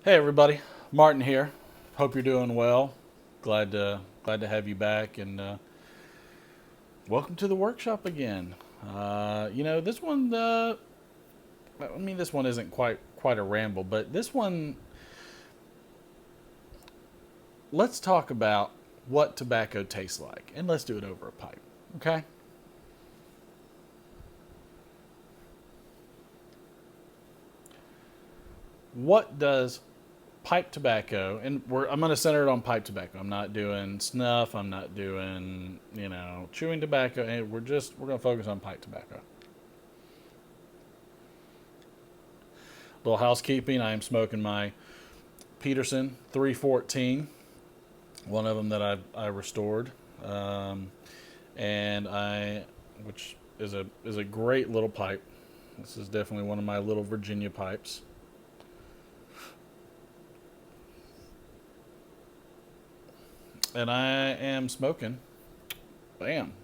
Hey everybody, Martin here. Hope you're doing well. Glad to have you back, and welcome to the workshop again. This one. This one isn't quite a ramble, but this one. Let's talk about what tobacco tastes like, and let's do it over a pipe. Okay. What does pipe tobacco, and I'm going to center it on pipe tobacco. I'm not doing snuff. I'm not doing chewing tobacco. And we're going to focus on pipe tobacco. Little housekeeping. I am smoking my Peterson 314, one of them that I restored, and which is a great little pipe. This is definitely one of my little Virginia pipes. And I am smoking. Bam.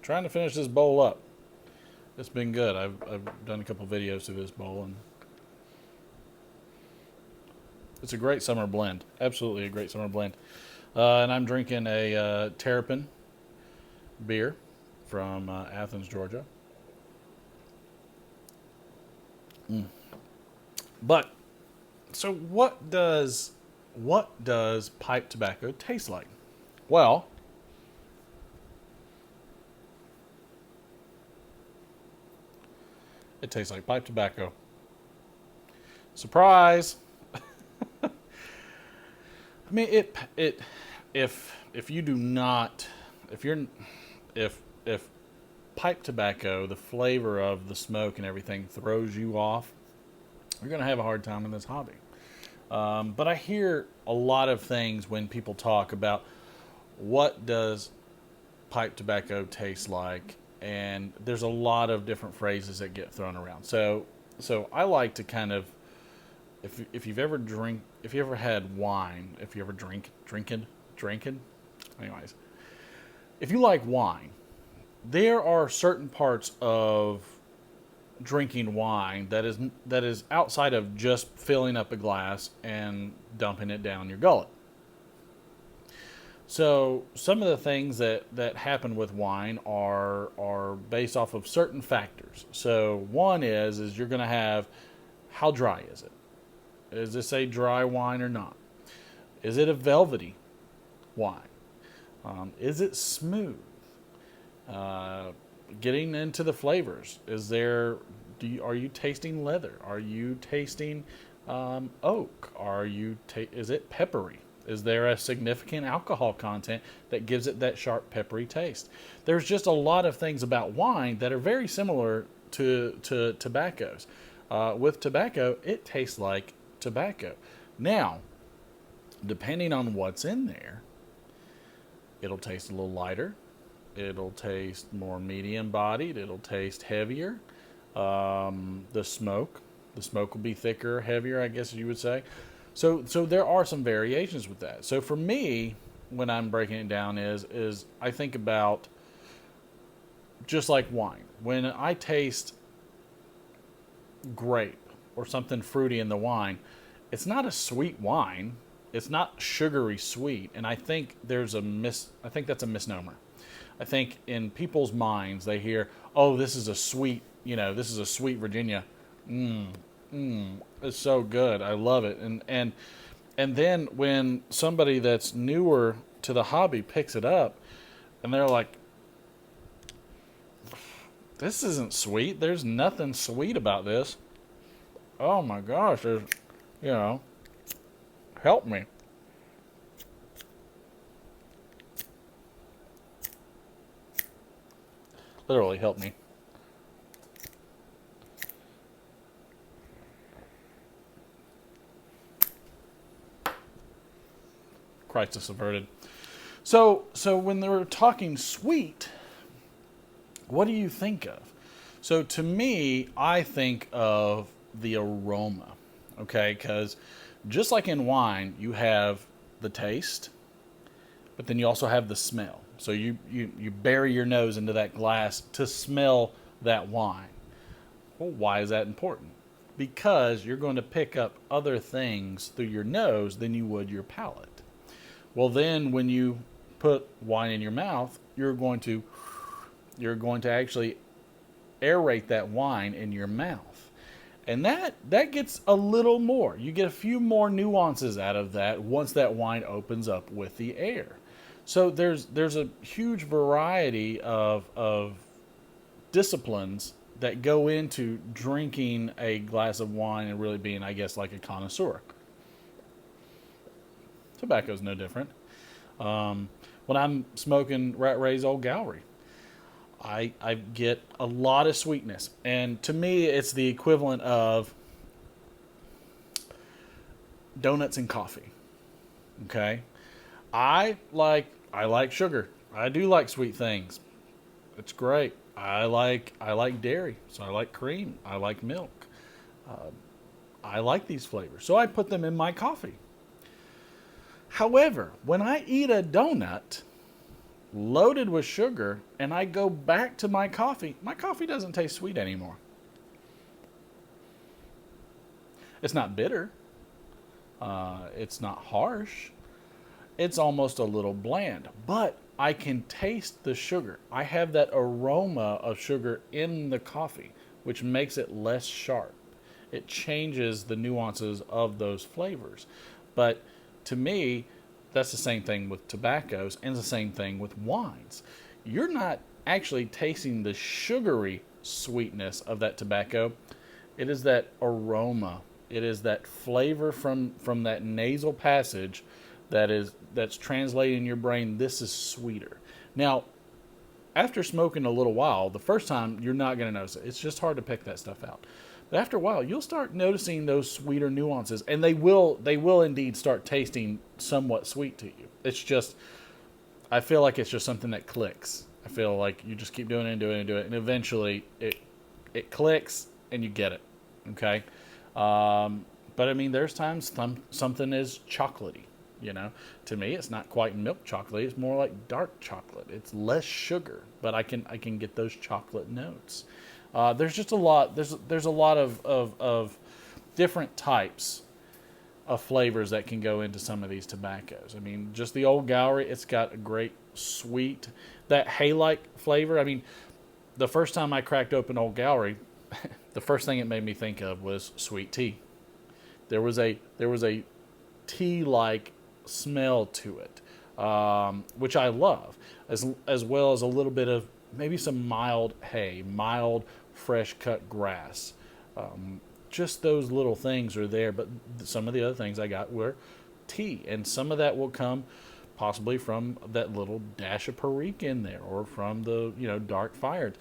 Trying to finish this bowl up. It's been good. I've done a couple videos of this bowl, and it's a great summer blend. Absolutely a great summer blend. And I'm drinking a Terrapin beer from Athens, Georgia. But so what does pipe tobacco taste like? Well, it tastes like pipe tobacco. Surprise! I mean, it if you do not if you're if pipe tobacco, the flavor of the smoke and everything throws you off, you're gonna have a hard time in this hobby. But I hear a lot of things when people talk about what does pipe tobacco taste like, and there's a lot of different phrases that get thrown around. So I like to kind of, if you ever had wine, if you ever drinking, anyways, if you like wine, there are certain parts of drinking wine that is outside of just filling up a glass and dumping it down your gullet. So some of the things that happen with wine are based off of certain factors. So one is you're going to have, how dry is it? Is this a dry wine or not? Is it a velvety wine? Is it smooth? Uh, Getting into the flavors, are you tasting leather? Are you tasting oak? Is it peppery? Is there a significant alcohol content that gives it that sharp peppery taste? There's just a lot of things about wine that are very similar to tobaccos. With tobacco, it tastes like tobacco. Now, depending on what's in there, it'll taste a little lighter. It'll taste more medium bodied. It'll taste heavier. The smoke will be thicker, heavier, I guess you would say. So there are some variations with that. So for me, when I'm breaking it down, is I think about just like wine. When I taste grape or something fruity in the wine, it's not a sweet wine. It's not sugary sweet, and I think I think that's a misnomer. I think in people's minds they hear, "Oh, this is a sweet, this is a sweet Virginia." It's so good. I love it. And then when somebody that's newer to the hobby picks it up, and they're like, "This isn't sweet. There's nothing sweet about this." Oh my gosh, you know, help me. Literally help me. Crisis averted. So when they're talking sweet, what do you think of? So to me, I think of the aroma. Okay, because just like in wine, you have the taste, but then you also have the smell. So you bury your nose into that glass to smell that wine. Well, why is that important? because you're going to pick up other things through your nose than you would your palate. Well, then when you put wine in your mouth, you're going to actually aerate that wine in your mouth. And that gets a little more. You get a few more nuances out of that once that wine opens up with the air. So there's a huge variety of disciplines that go into drinking a glass of wine and really being, I guess, like a connoisseur. Tobacco's no different. When I'm smoking Rat Ray's Old Gallery, I get a lot of sweetness. And to me, it's the equivalent of donuts and coffee. Okay? I like sugar. I do like sweet things. It's great. I like dairy, so I like cream. I like milk. I like these flavors, so I put them in my coffee. However, when I eat a donut loaded with sugar and I go back to my coffee doesn't taste sweet anymore. It's not bitter. It's not harsh. It's almost a little bland, but I can taste the sugar. I have that aroma of sugar in the coffee, which makes it less sharp. It changes the nuances of those flavors. But to me, that's the same thing with tobaccos and the same thing with wines. You're not actually tasting the sugary sweetness of that tobacco. It is that aroma. It is that flavor from that nasal passage that's translating in your brain. This is sweeter. Now, after smoking a little while, the first time you're not going to notice it. It's just hard to pick that stuff out. But after a while, you'll start noticing those sweeter nuances, and they will indeed start tasting somewhat sweet to you. It's just, I feel like it's just something that clicks. I feel like you just keep doing it and doing it and doing it, and eventually it clicks and you get it. Okay, but I mean, there's times something is chocolatey. You know, to me, it's not quite milk chocolate. It's more like dark chocolate. It's less sugar, but I can get those chocolate notes. There's just a lot. There's a lot of different types of flavors that can go into some of these tobaccos. I mean, just the Old Gallery, it's got a great sweet, that hay-like flavor. I mean, the first time I cracked open Old Gallery, the first thing it made me think of was sweet tea. There was a tea-like smell to it, which I love, as well as a little bit of maybe some mild hay, mild fresh cut grass. Just those little things are there, but some of the other things I got were tea, and some of that will come possibly from that little dash of Perique in there, or from the dark fired.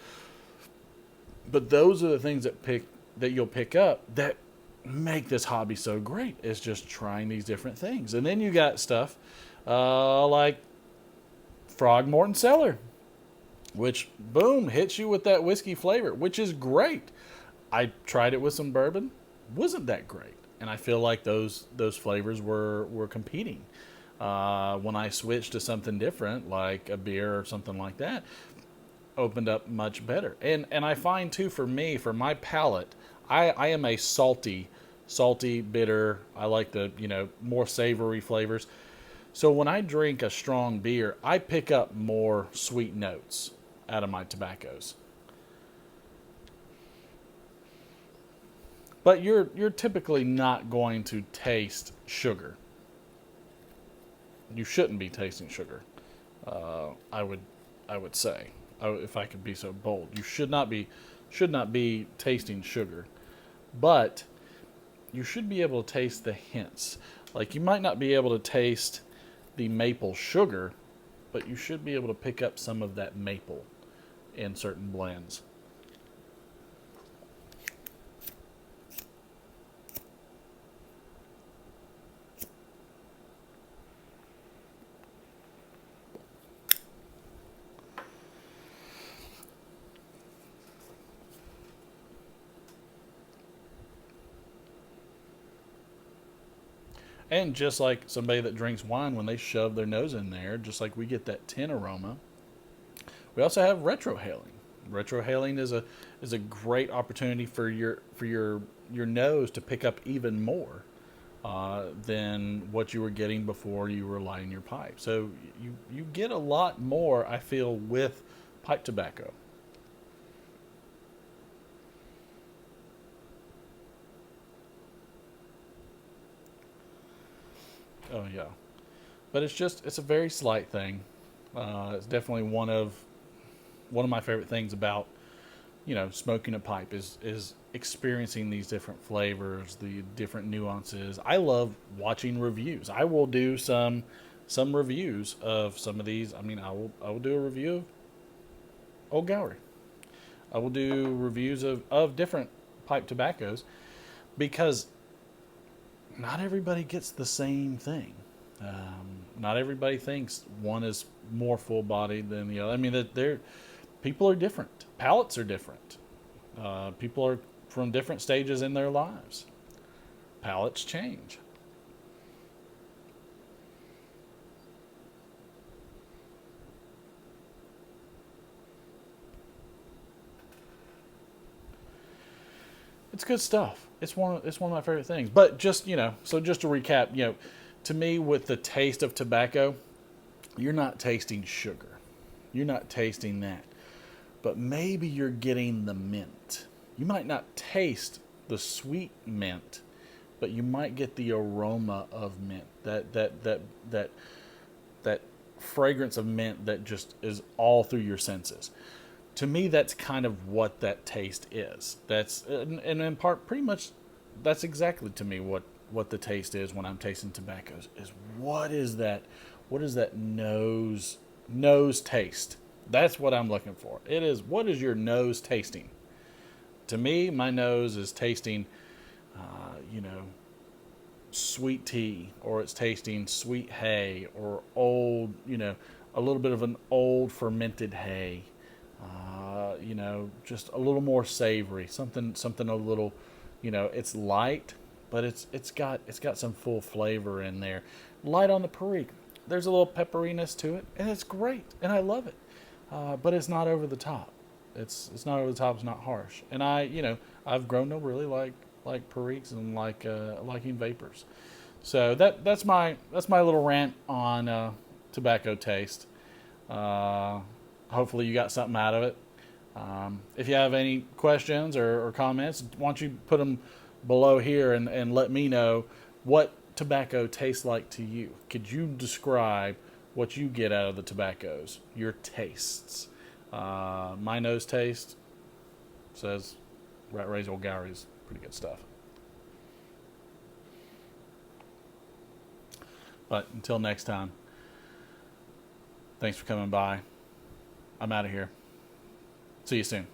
But those are the things that you'll pick up that make this hobby so great, is just trying these different things. And then you got stuff like Frogmorton Cellar, which boom hits you with that whiskey flavor, which is great. I tried it with some bourbon, wasn't that great, and I feel like those flavors were competing. When I switched to something different, like a beer or something like that, opened up much better. And I find too, for my palate, I am a salty, bitter. I like the more savory flavors. So when I drink a strong beer, I pick up more sweet notes out of my tobaccos. But you're typically not going to taste sugar. You shouldn't be tasting sugar. I would say, if I could be so bold, you should not be tasting sugar. But you should be able to taste the hints. Like, you might not be able to taste the maple sugar, but you should be able to pick up some of that maple in certain blends. And just like somebody that drinks wine, when they shove their nose in there, just like we get that tin aroma, we also have retrohaling. Retrohaling is a great opportunity for your nose to pick up even more than what you were getting before you were lighting your pipe. So you get a lot more, I feel, with pipe tobacco. Oh yeah, but it's a very slight thing. It's definitely one of my favorite things about smoking a pipe is experiencing these different flavors, the different nuances. I love watching reviews. I will do some reviews of some of these. I mean, I will do a review of Old Gallery. I will do reviews of different pipe tobaccos because not everybody gets the same thing. Not everybody thinks one is more full bodied than the other. I mean, that they're people are different. Palates are different. People are from different stages in their lives. Palates change. It's good stuff. It's one of my favorite things. But just so just to recap, to me, with the taste of tobacco, you're not tasting sugar. You're not tasting that. But maybe you're getting the mint. You might not taste the sweet mint, but you might get the aroma of mint. That fragrance of mint that just is all through your senses. To me, that's kind of what that taste is. That's and in part, pretty much, that's exactly to me what the taste is when I'm tasting tobaccos. Is what is that? What is that nose taste? That's what I'm looking for. It is, what is your nose tasting? To me, my nose is tasting, you know, sweet tea, or it's tasting sweet hay, or old, a little bit of an old fermented hay. Just a little more savory, something a little, it's light, but it's got some full flavor in there. Light on the perique. There's a little pepperiness to it, and it's great, and I love it. But it's not over the top. It's not over the top. It's not harsh. And I've grown to really like periques and liking vapors. So that's my little rant on tobacco taste. Hopefully you got something out of it. If you have any questions or comments, why don't you put them below here and let me know what tobacco tastes like to you. Could you describe what you get out of the tobaccos, your tastes? My nose taste says Rat Raised Old Gallery is pretty good stuff. But until next time, thanks for coming by. I'm out of here. See you soon.